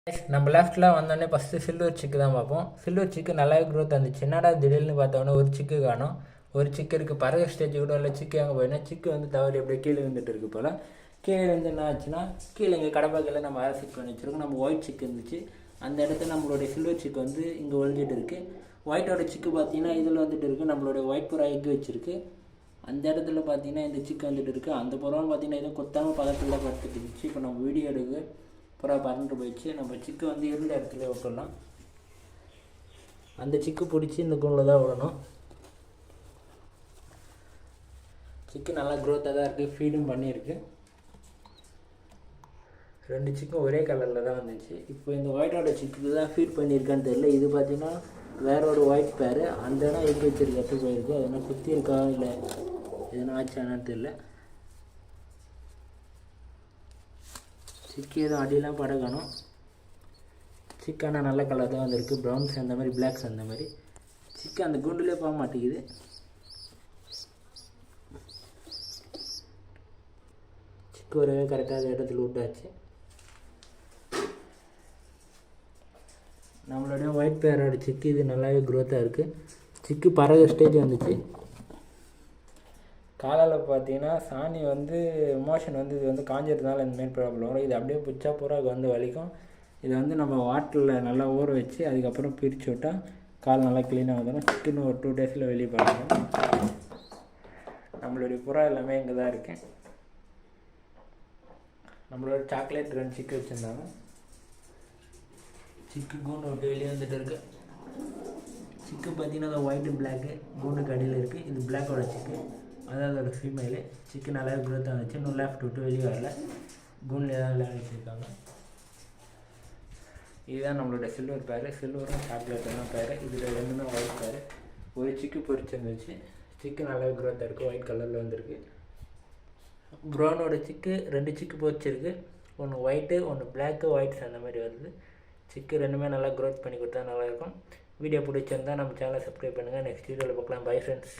நம்ம லெஃப்ட்டில் வந்தோடனே ஃபஸ்ட்டு சில்வர் சிக்கு தான் பார்ப்போம். சில்வர் சிக்கு நல்லாவே க்ரோத் வந்துச்சு. என்னடா திடீர்னு பார்த்தோன்னே ஒரு சிக்கு காணும். ஒரு சிக்கு இருக்குது, பறவை ஸ்டேஜ் கூட இல்லை. சிக்கு அங்கே போயினா சிக்கு வந்து தவறி எப்படியே கீழே வந்துட்டு இருக்கு போல். கீழே வந்து என்ன ஆச்சுன்னா, கீழே இங்கே கடப்பாக்கையில் நம்ம அரசிட் பண்ணி வச்சுருக்கோம். நம்ம ஒயிட் சிக்கு இருந்துச்சு, அந்த இடத்துல நம்மளுடைய சில்வர் சிக்கு வந்து இங்கே ஒழிஞ்சிட்டு இருக்குது. ஒயிட்டோட சிக்கு பார்த்தீங்கன்னா இதில் வந்துட்டு இருக்குது. நம்மளுடைய ஒயிட் புறா எக்கு வச்சுருக்கு. அந்த இடத்துல பார்த்தீங்கன்னா இந்த சிக்கு வந்துட்டு இருக்குது. அந்த புறாவும் பார்த்தீங்கன்னா எதுவும் கொத்தாமல் பக்கத்தில் படுத்துட்டு இருந்துச்சு. இப்போ நம்ம வீடியோ எடுக்க புறா பறந்துட்டு போயிடுச்சு. நம்ம சிக்கு வந்து இருந்த இடத்துல விட்டுடலாம். அந்த சிக்கு பிடிச்சி இந்த கூண்டில் தான் விடணும். சிக்கு நல்லா க்ரோத்தாக தான் இருக்குது, ஃபீடும் பண்ணியிருக்கு. 2 சிக்கும் ஒரே கலரில் தான் வந்துச்சு. இப்போ இந்த ஒயிட்டோட சிக்கு தான் ஃபீட் பண்ணியிருக்கான்னு தெரியல. இது பார்த்தீங்கன்னா வேற ஒரு ஒயிட் பேர். அந்த இடம் எங்கே வச்சிருக்கு எட்டு போயிருக்கு. அதனால் குத்தி இருக்கா இல்லை எதுனா ஆச்சானான்னு தெரியல. சிக்கு எதுவும் அடியெலாம் படக்கணும். சிக்கான நல்ல கலர் தான் வந்துருக்கு. ப்ரௌன்ஸ் அந்த மாதிரி, பிளாக்ஸ் அந்த மாதிரி. சிக்கு அந்த குண்டுலேயே போக மாட்டேங்குது. சிக்கு ஒரே கரெக்டாக இடத்துல விட்டாச்சு. நம்மளுடைய ஒயிட் பேரோட சிக்கு இது நல்லாவே க்ரோத்தாக இருக்குது. சிக்கு பறவை ஸ்டேஜ் வந்துச்சு. காலால் பார்த்தீங்கன்னா சாணி வந்து மோஷன் வந்து இது வந்து காஞ்சதுனால இந்த மாரி ப்ராப்ளம் வரும். இது அப்படியே பிடிச்சா புறாக்கு வந்து வலிக்கும். இதை வந்து நம்ம வாட்டரில் நல்லா ஊற வச்சு அதுக்கப்புறம் பிரித்து விட்டால் கால் நல்லா க்ளீனாக வந்துடும். சிக்கன் ஒரு 2 டேஸில் வெளியே பார்க்கணும். நம்மளுடைய புறா எல்லாமே இங்கே தான் இருக்குது. நம்மளோட சாக்லேட் 2 சிக்கு வச்சுருந்தாங்க. சிக்கு கூண்டு விட்டு வெளியே வந்துட்டு இருக்கு. சிக்கு பார்த்தீங்கன்னா அது ஒயிட்டு பிளாக்கு கூண்டுக்கு அடியில் இருக்குது. இது பிளாக்கோட சிக்கு, அதாவது அதோட ஃபீமேலு. சிக்கு நல்லா க்ரோத்தாக இருந்துச்சு. இன்னும் லெஃப்ட் விட்டு வெளியே வரல. கூண்டில் தான் விளையாட வச்சுருக்காங்க. இதுதான் நம்மளோட சில்வர் பேர். சில்வரும் சாக்லேட்டும் தான் பேர். இதில் 2மே ஒயிட் பேர். ஒரு சிக்கு பொரிச்சிருந்துச்சு. சிக்கு நல்லா க்ரோத்தாக இருக்குது, ஒயிட் கலரில் வந்துருக்கு. ப்ரௌனோட சிக்கு 2 சிக்கு பொரிச்சிருக்கு. ஒன்று ஒயிட்டு, ஒன்று பிளாக்கு, ஒயிட்ஸ் அந்த மாதிரி வருது. சிக்கு 2மே நல்லா க்ரோத் பண்ணி கொடுத்தா நல்லாயிருக்கும். வீடியோ பிடிச்சிருந்தால் நம்ம சேனலை சப்ஸ்கிரைப் பண்ணுங்கள். நெக்ஸ்ட் வீடியோவில் பார்க்கலாம். Bye friends.